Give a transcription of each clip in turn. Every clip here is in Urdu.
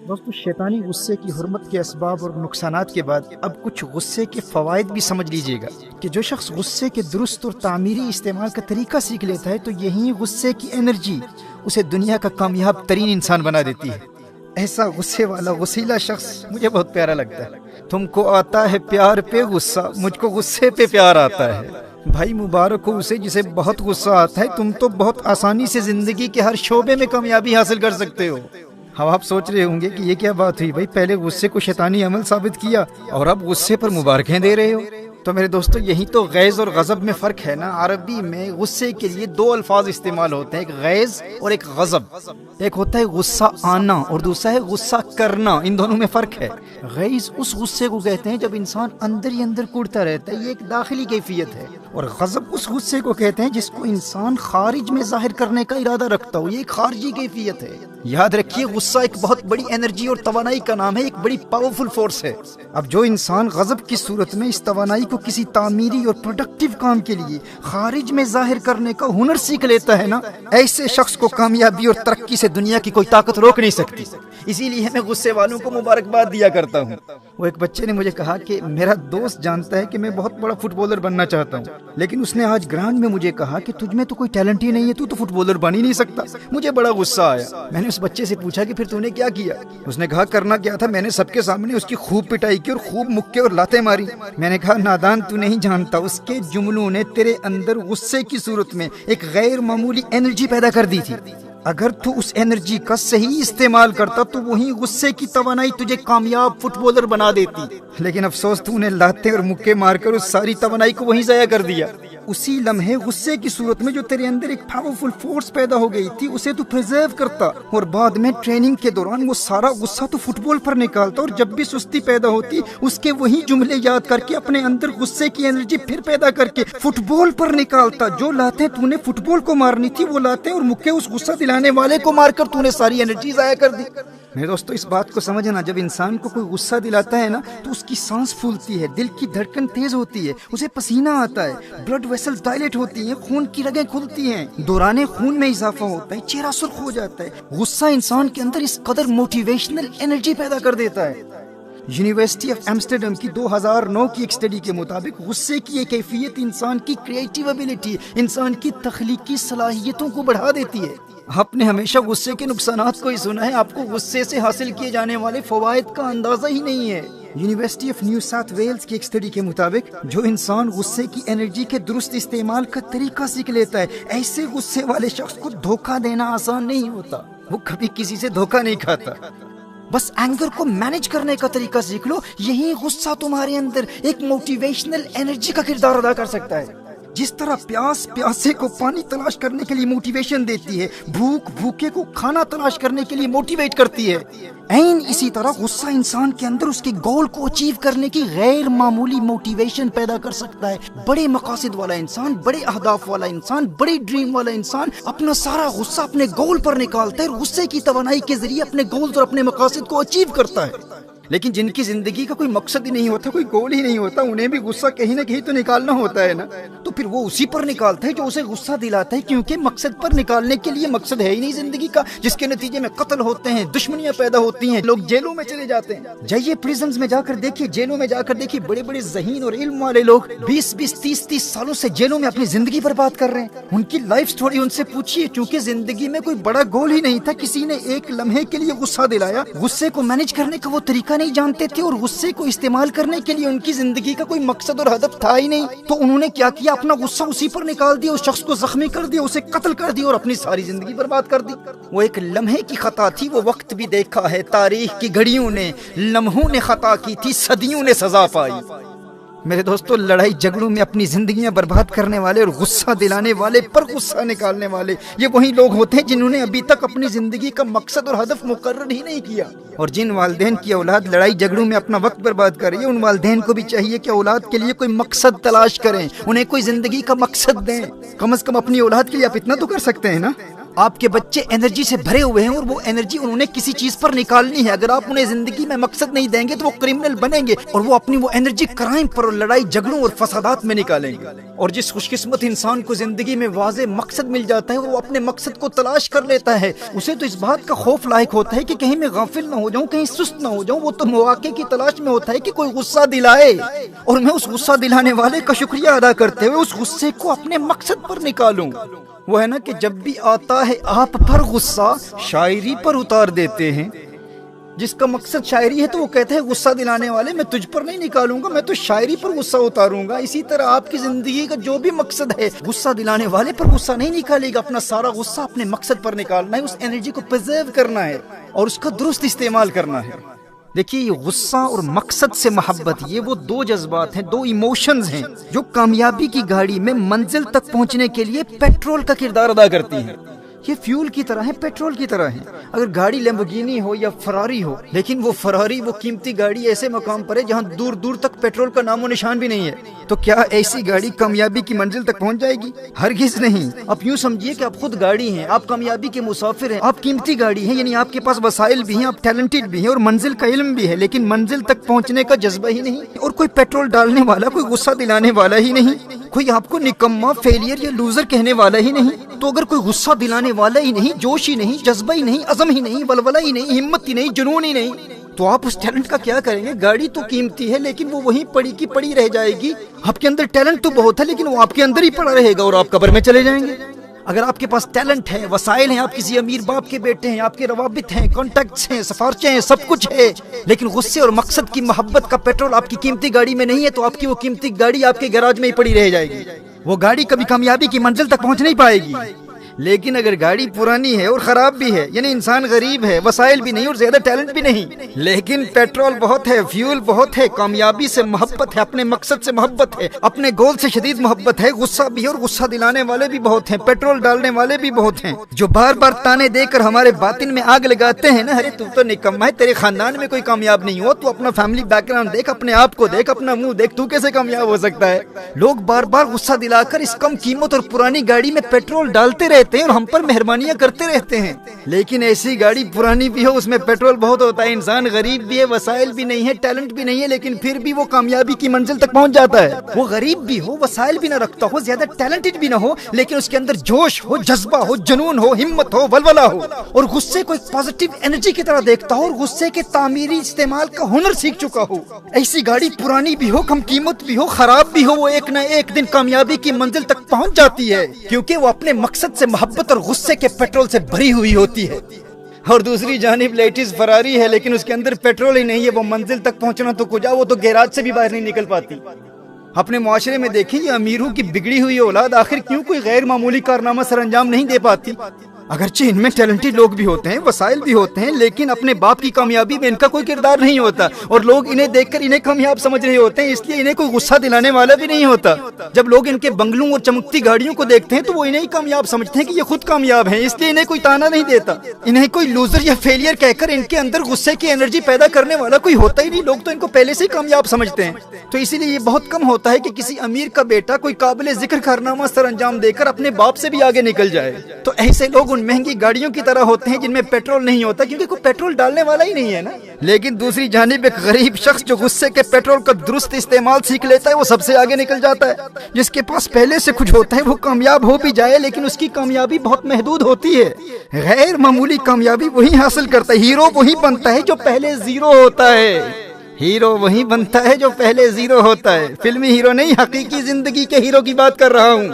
دوستو شیطانی غصے کی حرمت کے اسباب اور نقصانات کے بعد اب کچھ غصے کے فوائد بھی سمجھ لیجئے گا کہ جو شخص غصے کے درست اور تعمیری استعمال کا طریقہ سیکھ لیتا ہے تو یہی غصے کی انرجی اسے دنیا کا کامیاب ترین انسان بنا دیتی ہے۔ ایسا غصے والا غسیلا شخص مجھے بہت پیارا لگتا ہے۔ تم کو آتا ہے پیار پہ غصہ، مجھ کو غصے پہ پیار آتا ہے۔ بھائی مبارک ہو اسے جسے بہت غصہ آتا ہے، تم تو بہت آسانی سے زندگی کے ہر شعبے میں کامیابی حاصل کر سکتے ہو۔ اب آپ سوچ رہے ہوں گے کہ یہ کیا بات ہوئی بھائی، پہلے غصے کو شیطانی عمل ثابت کیا اور اب غصے پر مبارکیں دے رہے ہو۔ تو میرے دوستو یہی تو غیظ اور غضب میں فرق ہے نا۔ عربی میں غصے کے لیے دو الفاظ استعمال ہوتے ہیں، ایک غیظ اور ایک غضب۔ ایک ہوتا ہے غصہ آنا اور دوسرا ہے غصہ کرنا، ان دونوں میں فرق ہے۔ غیظ اس غصے کو کہتے ہیں جب انسان اندر ہی اندر کوڑتا رہتا ہے، یہ ایک داخلی کیفیت ہے، اور غضب اس غصے کو کہتے ہیں جس کو انسان خارج میں ظاہر کرنے کا ارادہ رکھتا ہو، یہ ایک خارجی کیفیت ہے۔ یاد رکھیے غصہ ایک بہت بڑی انرجی اور توانائی کا نام ہے، ایک بڑی پاورفل فورس ہے۔ اب جو انسان غضب کی صورت میں اس توانائی کو کسی تعمیری اور پروڈکٹیو کام کے لیے خارج میں ظاہر کرنے کا ہنر سیکھ لیتا ہے نا، ایسے شخص کو کامیابی اور ترقی سے دنیا کی کوئی طاقت روک نہیں سکتی۔ اسی لیے میں غصے والوں کو مبارکباد دیا کرتا ہوں۔ وہ ایک بچے نے مجھے کہا کہ میرا دوست جانتا ہے کہ میں بہت بڑا فٹ بالر بننا چاہتا ہوں، لیکن اس نے آج گراؤنڈ میں مجھے کہا کہ تجھ میں تو کوئی ٹیلنٹ ہی نہیں ہے، تو فٹ بالر بن ہی نہیں سکتا۔ مجھے بڑا غصہ آیا۔ میں نے اس بچے سے پوچھا کہ پھر تو نے کیا کیا؟ اس نے کہا کرنا کیا تھا، میں نے سب کے سامنے اس کی خوب پٹائی کی اور خوب مکے اور لاتیں ماری۔ میں نے کہا نادان تو نہیں جانتا، اس کے جملوں نے تیرے اندر غصے کی صورت میں ایک غیر معمولی انرجی پیدا کر دی تھی۔ اگر تو اس انرجی کا صحیح استعمال کرتا تو وہی غصے کی توانائی تجھے کامیاب فٹ بالر بنا دیتی، لیکن افسوس تو نے لاتیں اور مکے مار کر اس ساری توانائی کو وہیں ضائع کر دیا۔ اسی لمحے غصے کی صورت میں جو تیرے اندر ایک پاورفل فورس پیدا ہو گئی تھی اسے تو پریزرو کرتا، اور بعد میں ٹریننگ کے دوران وہ سارا غصہ تو فٹ بال پر نکالتا، اور جب بھی سستی پیدا ہوتی اس کے وہی جملے یاد کر کے اپنے اندر غصے کی انرجی پھر پیدا کر کے فٹ بال پر نکالتا۔ جو لاتیں تو نے فٹ بال کو مارنی تھی وہ لاتیں اور مکے اس غصہ دلانے والے کو مار کر تو نے ساری انرجی ضائع کر دی۔ میرے دوستو اس بات کو سمجھنا، جب انسان کو کوئی غصہ دلاتا ہے نا تو اس کی سانس پھولتی ہے، دل کی دھڑکن تیز ہوتی ہے، اسے پسینہ آتا ہے، بلڈ ویسلز ڈائلیٹ ہوتی ہیں، خون کی رگیں کھلتی ہیں، دوران خون میں اضافہ ہوتا ہے، چہرہ سرخ ہو جاتا ہے۔ غصہ انسان کے اندر اس قدر موٹیویشنل انرجی پیدا کر دیتا ہے۔ یونیورسٹی آف ایمسٹرڈیم کی 2009 کی ایک اسٹڈی کے مطابق غصے کی ایک کیفیت انسان کی کریٹیو ایبیلٹی، انسان کی تخلیقی صلاحیتوں کو بڑھا دیتی ہے۔ آپ نے ہمیشہ غصے کے نقصانات کو ہی سنا ہے، آپ کو غصے سے حاصل کیے جانے والے فوائد کا اندازہ ہی نہیں ہے۔ University of New South Wales کی ایک اسٹڈی کے مطابق جو انسان غصے کی انرجی کے درست استعمال کا طریقہ سیکھ لیتا ہے، ایسے غصے والے شخص کو دھوکہ دینا آسان نہیں ہوتا، وہ کبھی کسی سے دھوکہ نہیں کھاتا۔ بس اینگر کو مینج کرنے کا طریقہ سیکھ لو، یہی غصہ تمہارے اندر ایک موٹیویشنل انرجی کا کردار ادا کر سکتا ہے۔ جس طرح پیاس پیاسے کو پانی تلاش کرنے کے لیے موٹیویشن دیتی ہے، بھوک بھوکے کو کھانا تلاش کرنے کے لیے موٹیویٹ کرتی ہے، عین اسی طرح غصہ انسان کے اندر اس کے گول کو اچیو کرنے کی غیر معمولی موٹیویشن پیدا کر سکتا ہے۔ بڑے مقاصد والا انسان، بڑے اہداف والا انسان، بڑی ڈریم والا انسان اپنا سارا غصہ اپنے گول پر نکالتا ہے اور غصے کی توانائی کے ذریعے اپنے گولز اور اپنے مقاصد کو اچیو کرتا ہے۔ لیکن جن کی زندگی کا کوئی مقصد ہی نہیں ہوتا، کوئی گول ہی نہیں ہوتا، انہیں بھی غصہ کہیں نہ کہیں تو نکالنا ہوتا ہے نا، تو پھر وہ اسی پر نکالتا ہے جو اسے غصہ دلاتا ہے، کیونکہ مقصد پر نکالنے کے لیے مقصد ہے ہی نہیں زندگی کا، جس کے نتیجے میں قتل ہوتے ہیں، دشمنیاں پیدا ہوتی ہیں، لوگ جیلوں میں چلے جاتے ہیں۔ جائیے پریزنز میں جا کر دیکھیے، جیلوں میں جا کر دیکھیے، بڑے بڑے ذہین اور علم والے لوگ 20 30 سالوں سے جیلوں میں اپنی زندگی برباد کر رہے ہیں۔ ان کی لائف سٹوری ان سے پوچھیے، چونکہ زندگی میں کوئی بڑا گول ہی نہیں تھا، کسی نے ایک لمحے کے لیے غصہ دلایا، غصے کو مینج کرنے کا وہ طریقہ نہیں جانتے تھے، اور غصے کو استعمال کرنے کے لیے ان کی زندگی کا کوئی مقصد اور ہدف تھا ہی نہیں، تو انہوں نے کیا کیا، اپنا غصہ اسی پر نکال دیا، اس شخص کو زخمی کر دیا، اسے قتل کر دیا اور اپنی ساری زندگی برباد کر دی۔ وہ ایک لمحے کی خطا تھی، وہ وقت بھی دیکھا ہے تاریخ کی گھڑیوں نے، لمحوں نے خطا کی تھی، صدیوں نے سزا پائی۔ میرے دوستو لڑائی جھگڑوں میں اپنی زندگیاں برباد کرنے والے اور غصہ دلانے والے پر غصہ نکالنے والے یہ وہی لوگ ہوتے ہیں جنہوں نے ابھی تک اپنی زندگی کا مقصد اور ہدف مقرر ہی نہیں کیا۔ اور جن والدین کی اولاد لڑائی جھگڑوں میں اپنا وقت برباد کر رہی ہے، ان والدین کو بھی چاہیے کہ اولاد کے لیے کوئی مقصد تلاش کریں، انہیں کوئی زندگی کا مقصد دیں۔ کم از کم اپنی اولاد کے لیے آپ اتنا تو کر سکتے ہیں نا۔ آپ کے بچے انرجی سے بھرے ہوئے ہیں اور وہ انرجی انہوں نے کسی چیز پر نکالنی ہے. اگر آپ انہیں زندگی میں مقصد نہیں دیں گے تو وہ کرمنل بنیں گے اور وہ اپنی وہ انرجی کرائم پر اور لڑائی جھگڑوں اور فسادات میں نکالیں گے. اور جس خوش قسمت انسان کو زندگی میں واضح مقصد مل جاتا ہے اور وہ اپنے مقصد کو تلاش کر لیتا ہے، اسے تو اس بات کا خوف لاحق ہوتا ہے کہ کہیں میں غافل نہ ہو جاؤں، کہیں سست نہ ہو جاؤں. وہ تو مواقع کی تلاش میں ہوتا ہے کہ کوئی غصہ دلائے اور میں اس غصہ دلانے والے کا شکریہ ادا کرتے ہوئے اس غصے کو اپنے مقصد پر نکالوں. وہ ہے نا کہ جب بھی آتا ہے آپ پر غصہ شاعری پر اتار دیتے ہیں. جس کا مقصد شاعری ہے تو وہ کہتے ہیں غصہ دلانے والے میں تجھ پر نہیں نکالوں گا، میں تو شاعری پر غصہ اتاروں گا. اسی طرح آپ کی زندگی کا جو بھی مقصد ہے غصہ دلانے والے پر غصہ نہیں نکالے گا، اپنا سارا غصہ اپنے مقصد پر نکالنا ہے، اس انرجی کو پرزرو کرنا ہے اور اس کا درست استعمال کرنا ہے. دیکھیے یہ غصہ اور مقصد سے محبت، یہ وہ دو جذبات ہیں، دو ایموشنز ہیں جو کامیابی کی گاڑی میں منزل تک پہنچنے کے لیے پیٹرول کا کردار ادا کرتی ہیں. یہ فیول کی طرح ہے، پیٹرول کی طرح ہے. اگر گاڑی لیمبورگینی ہو یا فراری ہو، لیکن وہ فراری وہ قیمتی گاڑی ایسے مقام پر ہے جہاں دور دور تک پیٹرول کا نام و نشان بھی نہیں ہے، تو کیا ایسی گاڑی کامیابی کی منزل تک پہنچ جائے گی؟ ہرگز نہیں. آپ یوں سمجھیے کہ آپ خود گاڑی ہیں، آپ کامیابی کے مسافر ہیں، آپ قیمتی گاڑی ہیں، یعنی آپ کے پاس وسائل بھی ہیں، آپ ٹیلنٹڈ بھی ہیں اور منزل کا علم بھی ہے، لیکن منزل تک پہنچنے کا جذبہ ہی نہیں اور کوئی پیٹرول ڈالنے والا، کوئی غصہ دلانے والا ہی نہیں، کوئی آپ کو نکما، فیلئر یا لوزر کہنے والا ہی نہیں. تو اگر کوئی غصہ دلانے والا ہی نہیں، جوش ہی نہیں، جذبہ ہی نہیں، عزم ہی نہیں، ولولہ ہی نہیں، ہمت ہی نہیں، جنون ہی نہیں، تو آپ اس ٹیلنٹ کا کیا کریں گے؟ گاڑی تو قیمتی ہے لیکن وہ وہیں پڑی کی پڑی رہ جائے گی. آپ کے اندر ٹیلنٹ تو بہت ہے لیکن وہ آپ کے اندر ہی پڑا رہے گا اور آپ قبر میں چلے جائیں گے. اگر آپ کے پاس ٹیلنٹ ہے، وسائل ہیں، آپ کسی امیر باپ کے بیٹے ہیں، آپ کے روابط ہیں، کانٹیکٹس ہیں، سفارشیں ہیں، سب کچھ ہے، لیکن غصے اور مقصد کی محبت کا پیٹرول آپ کی قیمتی گاڑی میں نہیں ہے، تو آپ کی وہ قیمتی گاڑی آپ کے گیراج میں ہی پڑی رہ جائے گی. وہ گاڑی کبھی کامیابی کی منزل تک پہنچ نہیں پائے گی. لیکن اگر گاڑی پرانی ہے اور خراب بھی ہے، یعنی انسان غریب ہے، وسائل بھی نہیں اور زیادہ ٹیلنٹ بھی نہیں، لیکن پیٹرول بہت ہے، فیول بہت ہے، کامیابی سے محبت ہے، اپنے مقصد سے محبت ہے، اپنے گول سے شدید محبت ہے، غصہ بھی ہے اور غصہ دلانے والے بھی بہت ہیں، پیٹرول ڈالنے والے بھی بہت ہیں، جو بار بار تانے دے کر ہمارے باطن میں آگ لگاتے ہیں نا، ارے تو نکما ہے، تیرے خاندان میں کوئی کامیاب نہیں ہوا، تو اپنا فیملی بیک گراؤنڈ دیکھ، اپنے آپ کو دیکھ، اپنا منہ دیکھ، تو کیسے کامیاب ہو سکتا ہے؟ لوگ بار بار غصہ دلا کر اس کم قیمت اور پرانی گاڑی میں پیٹرول ڈالتے رہتے ہیں اور ہم پر مہربانیاں کرتے رہتے ہیں، لیکن ایسی گاڑی پرانی بھی ہو، اس میں پیٹرول بہت ہوتا ہے، انسان غریب بھی ہے، وسائل بھی نہیں ہے، ٹیلنٹ بھی نہیں ہے، لیکن پھر بھی وہ کامیابی کی منزل تک پہنچ جاتا ہے. وہ غریب بھی ہو، وسائل بھی نہ رکھتا ہو، زیادہ ٹیلنٹڈ بھی نہ ہو، لیکن اس کے اندر جوش ہو، جذبہ ہو، جنون ہو، ہمت ہو، ولولہ ہو، اور غصے کو ایک پازیٹیو انرجی کی طرح دیکھتا ہو اور غصے کے تعمیری استعمال کا ہنر سیکھ چکا ہو. ایسی گاڑی پرانی بھی ہو، کم قیمت بھی ہو، خراب بھی ہو، وہ ایک نہ ایک دن کامیابی کی منزل تک پہنچ جاتی ہے، کیونکہ وہ اپنے مقصد سے محبت اور غصے کے پیٹرول سے بھری ہوئی ہوتی ہے. اور دوسری جانب لیٹس فراری ہے لیکن اس کے اندر پیٹرول ہی نہیں ہے، وہ منزل تک پہنچنا تو کجا، وہ تو گیراج سے بھی باہر نہیں نکل پاتی. اپنے معاشرے میں دیکھیں یہ امیروں کی بگڑی ہوئی اولاد آخر کیوں کوئی غیر معمولی کارنامہ سر انجام نہیں دے پاتی؟ اگرچہ ان میں ٹیلنٹڈ لوگ بھی ہوتے ہیں، وسائل بھی ہوتے ہیں، لیکن اپنے باپ کی کامیابی میں ان کا کوئی کردار نہیں ہوتا اور لوگ انہیں دیکھ کر انہیں کامیاب سمجھ رہے ہوتے ہیں، اس لیے انہیں کوئی غصہ دلانے والا بھی نہیں ہوتا. جب لوگ ان کے بنگلوں اور چمکتی گاڑیوں کو دیکھتے ہیں تو وہ انہیں ہی کامیاب سمجھتے ہیں کہ یہ خود کامیاب ہیں، اس لیے انہیں کوئی تانا نہیں دیتا. انہیں کوئی لوزر یا فیلئر کہہ کر ان کے اندر غصے کی انرجی پیدا کرنے والا کوئی ہوتا ہی نہیں، لوگ تو ان کو پہلے سے ہی کامیاب سمجھتے ہیں. تو اسی لیے یہ بہت کم ہوتا ہے کہ کسی امیر کا بیٹا کوئی قابل ذکر کارنامہ سر انجام دے کر اپنے باپ سے بھی آگے نکل جائے. تو ایسے لوگ ان مہنگی گاڑیوں کی طرح ہوتے ہیں جن میں پیٹرول نہیں ہوتا، کیونکہ کوئی پیٹرول ڈالنے والا ہی نہیں ہے نا. لیکن دوسری جانب ایک غریب شخص جو غصے کے پیٹرول کا درست استعمال سیکھ لیتا ہے وہ سب سے آگے نکل جاتا ہے. جس کے پاس پہلے سے کچھ ہوتا ہے وہ کامیاب ہو بھی جائے لیکن اس کی کامیابی بہت محدود ہوتی ہے. غیر معمولی کامیابی وہی حاصل کرتا ہے، ہیرو وہی بنتا ہے جو پہلے زیرو ہوتا ہے. ہیرو وہی بنتا ہے جو پہلے زیرو ہوتا ہے. فلمی ہیرو نہیں، حقیقی زندگی کے ہیرو کی بات کر رہا ہوں.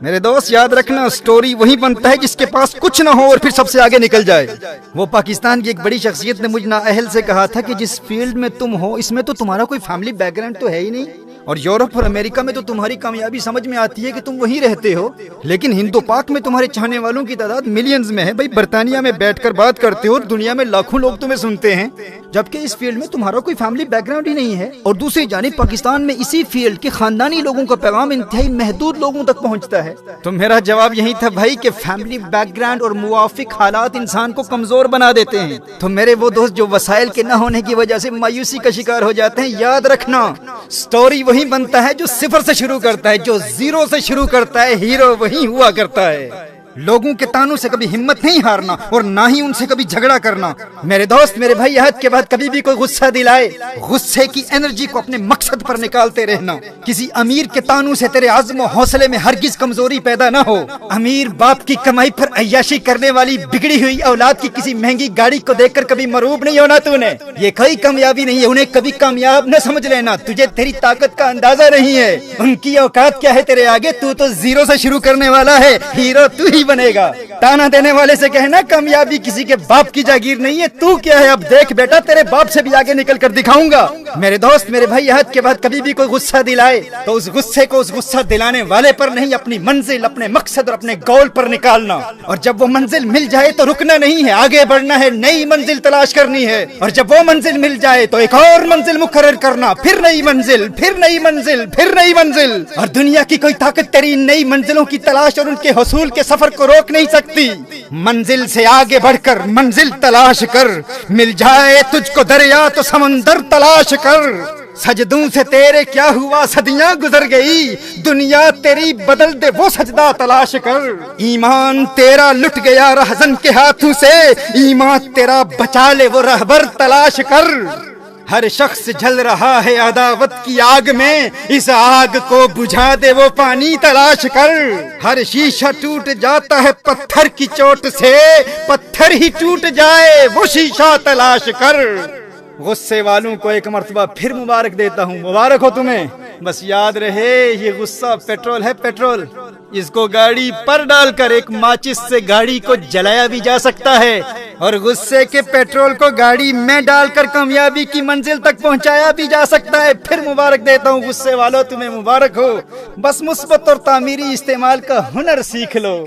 میرے دوست یاد رکھنا، سٹوری وہی بنتا ہے جس کے پاس کچھ نہ ہو اور پھر سب سے آگے نکل جائے. وہ پاکستان کی ایک بڑی شخصیت نے مجھ نااہل سے کہا تھا کہ جس فیلڈ میں تم ہو اس میں تو تمہارا کوئی فیملی بیک گراؤنڈ تو ہے ہی نہیں، اور یورپ اور امریکہ میں تو تمہاری کامیابی سمجھ میں آتی ہے کہ تم وہیں رہتے ہو، لیکن ہند و پاک میں تمہارے چاہنے والوں کی تعداد ملینز میں ہے. بھائی برطانیہ میں بیٹھ کر بات کرتے ہو اور دنیا میں لاکھوں لوگ تمہیں سنتے ہیں، جبکہ اس فیلڈ میں تمہارا کوئی فیملی بیک گراؤنڈ ہی نہیں ہے. اور دوسری جانب پاکستان میں اسی فیلڈ کے خاندانی لوگوں کا پیغام انتہائی محدود لوگوں تک پہنچتا ہے. تو میرا جواب یہی تھا بھائی کہ فیملی بیک گراؤنڈ اور موافق حالات انسان کو کمزور بنا دیتے ہیں. تو میرے وہ دوست جو وسائل کے نہ ہونے کی وجہ سے مایوسی کا شکار ہو جاتے ہیں، یاد رکھنا سٹوری وہی بنتا ہے جو صفر سے شروع کرتا ہے، جو زیرو سے شروع کرتا ہے ہیرو وہی ہوا کرتا ہے. لوگوں کے تانوں سے کبھی ہمت نہیں ہارنا اور نہ ہی ان سے کبھی جھگڑا کرنا۔ میرے دوست، میرے بھائی، حد کے بعد کبھی بھی کوئی غصہ دلائے، غصے کی انرجی کو اپنے مقصد پر نکالتے رہنا۔ کسی امیر کے تانوں سے تیرے عزم و حوصلے میں ہرگز کمزوری پیدا نہ ہو۔ امیر باپ کی کمائی پر عیاشی کرنے والی بگڑی ہوئی اولاد کی کسی مہنگی گاڑی کو دیکھ کر کبھی مرعوب نہیں ہونا تو نے۔ یہ کوئی کامیابی نہیں ہے، انہیں کبھی کامیاب نہ سمجھ لینا، تجھے تیری طاقت کا اندازہ نہیں ہے۔ ان کی اوقات کیا ہے تیرے آگے؟ تو زیرو سے شروع کرنے والا ہے، ہیرو تو ہی بنے گا۔ تانا دینے والے سے کہنا کامیابی کسی کے باپ کی جاگیر نہیں ہے، تو کیا ہے؟ اب دیکھ بیٹا، تیرے باپ سے بھی آگے نکل کر دکھاؤں گا۔ میرے دوست، میرے بھائی، حد کے بعد کبھی بھی کوئی غصہ دلائے تو اس غصے کو اس غصہ دلانے والے پر نہیں، اپنی منزل، اپنے مقصد اور اپنے گول پر نکالنا۔ اور جب وہ منزل مل جائے تو رکنا نہیں ہے، آگے بڑھنا ہے، نئی منزل تلاش کرنی ہے۔ اور جب وہ منزل مل جائے تو ایک اور منزل مقرر کرنا، پھر نئی منزل، پھر نئی منزل، پھر نئی منزل۔ اور دنیا کی کوئی طاقت تیری نئی منزلوں کی تلاش اور ان کے حصول کے سفر کو روک نہیں سکتی۔ منزل سے آگے بڑھ کر منزل تلاش کر، مل جائے تجھ کو دریا تو سمندر تلاش کر۔ سجدوں سے تیرے کیا ہوا، صدیاں گزر گئی، دنیا تیری بدل دے وہ سجدہ تلاش کر۔ ایمان تیرا لٹ گیا رہزن کے ہاتھوں سے، ایمان تیرا بچا لے وہ رہبر تلاش کر۔ ہر شخص جل رہا ہے عداوت کی آگ میں، اس آگ کو بجھا دے وہ پانی تلاش کر۔ ہر شیشہ ٹوٹ جاتا ہے پتھر کی چوٹ سے، پتھر ہی ٹوٹ جائے وہ شیشہ تلاش کر۔ غصے والوں کو ایک مرتبہ پھر مبارک دیتا ہوں، مبارک ہو تمہیں۔ بس یاد رہے، یہ غصہ پیٹرول ہے، پیٹرول۔ اس کو گاڑی پر ڈال کر ایک ماچس سے گاڑی کو جلایا بھی جا سکتا ہے، اور غصے کے پیٹرول کو گاڑی میں ڈال کر کامیابی کی منزل تک پہنچایا بھی جا سکتا ہے۔ پھر مبارک دیتا ہوں غصے والوں، تمہیں مبارک ہو۔ بس مثبت اور تعمیری استعمال کا ہنر سیکھ لو۔